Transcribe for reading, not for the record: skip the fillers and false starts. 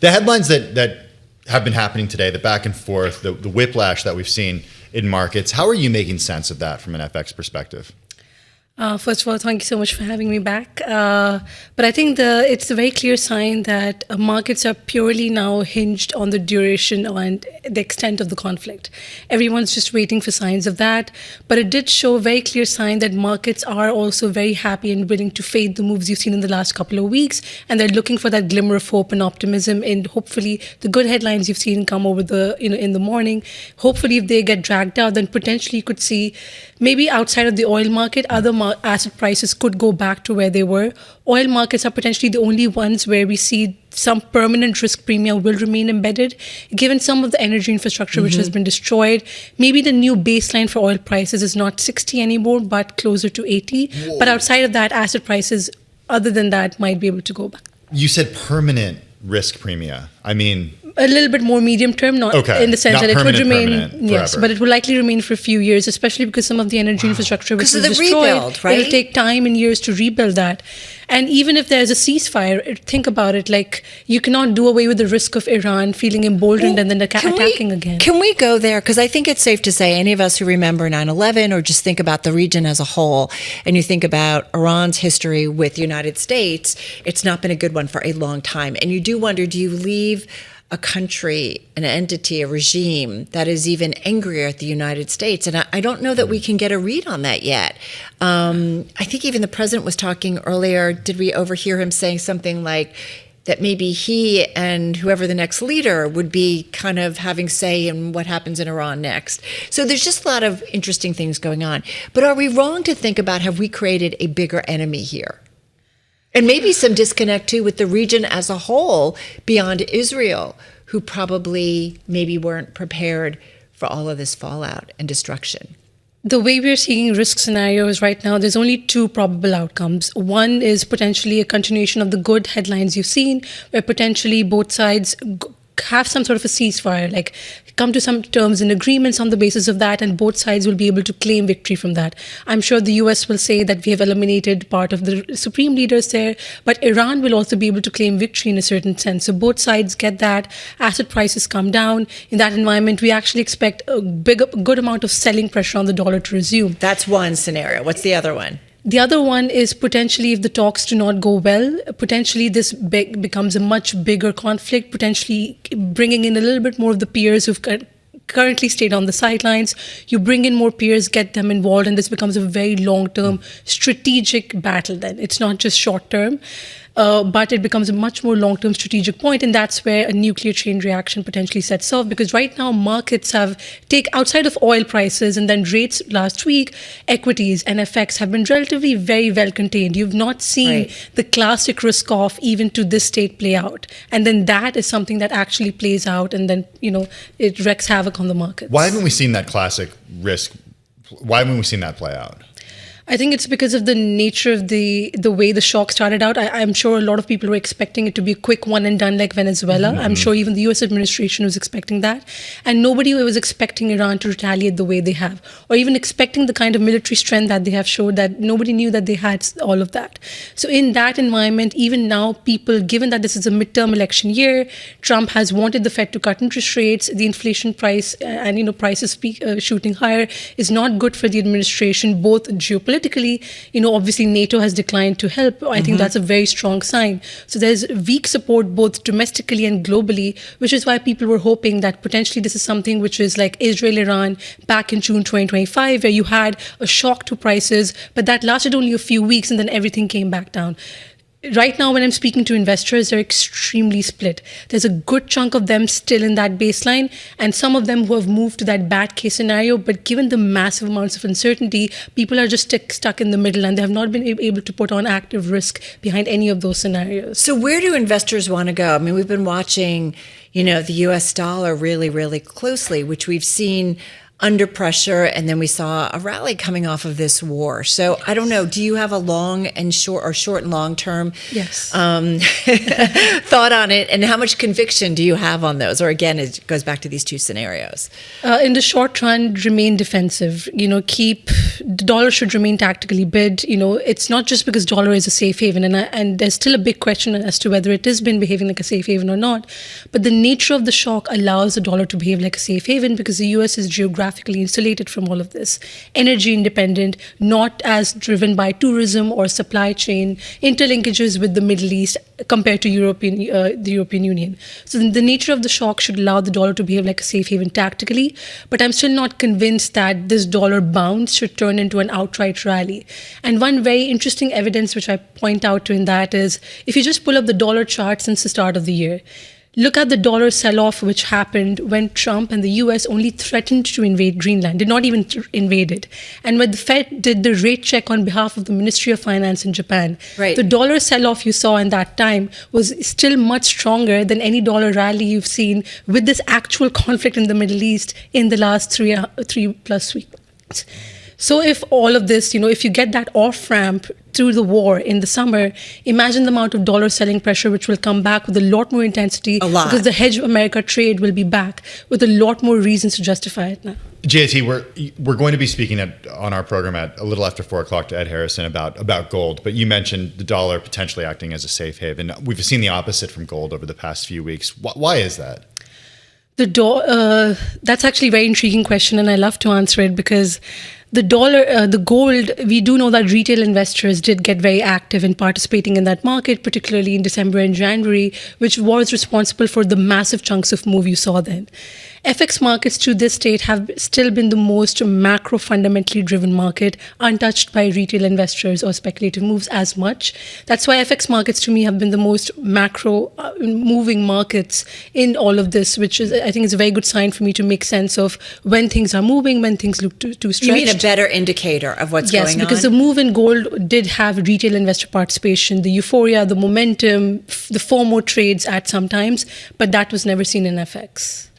The headlines that have been happening today, the back and forth, the whiplash that we've seen in markets, how are you making sense of that from an FX perspective? First of all, thank you so much for having me back. But I think it's a very clear sign that markets are purely now hinged on the duration and the extent of the conflict. Everyone's just waiting for signs of that. But it did show a very clear sign that markets are also very happy and willing to fade the moves you've seen in the last couple of weeks. And they're looking for that glimmer of hope and optimism. And hopefully the good headlines you've seen come over in the morning. Hopefully if they get dragged out, then potentially you could see maybe outside of the oil market, other asset prices could go back to where they were. Oil markets are potentially the only ones where we see some permanent risk premium will remain embedded, given some of the energy infrastructure which has been destroyed. Maybe the new baseline for oil prices is not 60 anymore, but closer to 80. Whoa. But outside of that, asset prices, other than that, might be able to go back. You said permanent risk premia. I mean, a little bit more medium term, not in the sense that it would remain, yes, but it will likely remain for a few years, especially because some of the energy infrastructure which was destroyed, rebuild, right? It will take time and years to rebuild that. And even if there's a ceasefire, think about it, like you cannot do away with the risk of Iran feeling emboldened and then attacking again. Can we go there? Because I think it's safe to say any of us who remember 9/11 or just think about the region as a whole, and you think about Iran's history with the United States, it's not been a good one for a long time. And you do wonder, do you leave a country, an entity, a regime that is even angrier at the United States? And I don't know that we can get a read on that yet. I think even the president was talking earlier. Did we overhear him saying something like that maybe he and whoever the next leader would be kind of having say in what happens in Iran next? So there's just a lot of interesting things going on. But are we wrong to think about, have we created a bigger enemy here? And maybe some disconnect, too, with the region as a whole beyond Israel, who probably maybe weren't prepared for all of this fallout and destruction. The way we're seeing risk scenarios right now, there's only two probable outcomes. One is potentially a continuation of the good headlines you've seen, where potentially both sides have some sort of a ceasefire, like come to some terms and agreements on the basis of that, and both sides will be able to claim victory from that. I'm sure the US will say that we have eliminated part of the supreme leaders there, but Iran will also be able to claim victory in a certain sense. So both sides get that, asset prices come down. In that environment, we actually expect a good amount of selling pressure on the dollar to resume. That's one scenario. What's the other one? The other one is potentially if the talks do not go well, potentially this becomes a much bigger conflict, potentially bringing in a little bit more of the peers who've currently stayed on the sidelines. You bring in more peers, get them involved, and this becomes a very long-term strategic battle then. It's not just short-term. But it becomes a much more long-term strategic point, and that's where a nuclear chain reaction potentially sets off. Because right now, markets have outside of oil prices and then rates last week, equities and FX have been relatively very well contained. You've not seen the classic risk-off even to this state play out, and then that is something that actually plays out, and then it wreaks havoc on the markets. Why haven't we seen that classic risk? Why haven't we seen that play out? I think it's because of the nature of the way the shock started out. I'm sure a lot of people were expecting it to be a quick one and done like Venezuela. Mm-hmm. I'm sure even the US administration was expecting that. And nobody was expecting Iran to retaliate the way they have, or even expecting the kind of military strength that they have showed, that nobody knew that they had all of that. So in that environment, even now, people, given that this is a midterm election year, Trump has wanted the Fed to cut interest rates, the inflation price and prices shooting higher is not good for the administration, both geopolitically. Obviously NATO has declined to help. I think that's a very strong sign. So there's weak support both domestically and globally, which is why people were hoping that potentially this is something which is like Israel-Iran back in June 2025, where you had a shock to prices, but that lasted only a few weeks and then everything came back down. Right now, when I'm speaking to investors, they're extremely split. There's a good chunk of them still in that baseline, and some of them who have moved to that bad case scenario. But given the massive amounts of uncertainty, people are just stuck in the middle, and they have not been able to put on active risk behind any of those scenarios. So where do investors want to go? I mean, we've been watching, the US dollar really, really closely, which we've seen under pressure, and then we saw a rally coming off of this war. So I don't know, do you have a long and short, or short and long term thought on it, and how much conviction do you have on those? Or again, it goes back to these two scenarios. In the short run, remain defensive. The dollar should remain tactically bid. It's not just because dollar is a safe haven, and there's still a big question as to whether it has been behaving like a safe haven or not. But the nature of the shock allows the dollar to behave like a safe haven because the US is geographically insulated from all of this, energy independent, not as driven by tourism or supply chain interlinkages with the Middle East compared to the European Union. So the nature of the shock should allow the dollar to behave like a safe haven tactically, but I'm still not convinced that this dollar bounce should turn into an outright rally. And one very interesting evidence which I point out to in that is, if you just pull up the dollar chart since the start of the year, look at the dollar sell-off which happened when Trump and the US only threatened to invade Greenland, did not even invade it. And when the Fed did the rate check on behalf of the Ministry of Finance in Japan, the dollar sell-off you saw in that time was still much stronger than any dollar rally you've seen with this actual conflict in the Middle East in the last three plus weeks. So if all of this, if you get that off-ramp through the war in the summer, imagine the amount of dollar selling pressure which will come back with a lot more intensity, because the Hedge America trade will be back with a lot more reasons to justify it now. Jayati, we're going to be speaking on our program at a little after 4 o'clock to Ed Harrison about gold, but you mentioned the dollar potentially acting as a safe haven. We've seen the opposite from gold over the past few weeks. Why is that? That's actually a very intriguing question, and I love to answer it because the gold, we do know that retail investors did get very active in participating in that market, particularly in December and January, which was responsible for the massive chunks of move you saw then. FX markets to this date have still been the most macro fundamentally driven market, untouched by retail investors or speculative moves as much. That's why FX markets to me have been the most macro moving markets in all of this, which is, I think, is a very good sign for me to make sense of when things are moving, when things look too stretched. You mean a better indicator of what's going on? Yes, because the move in gold did have retail investor participation, the euphoria, the momentum, the FOMO trades at some times, but that was never seen in FX.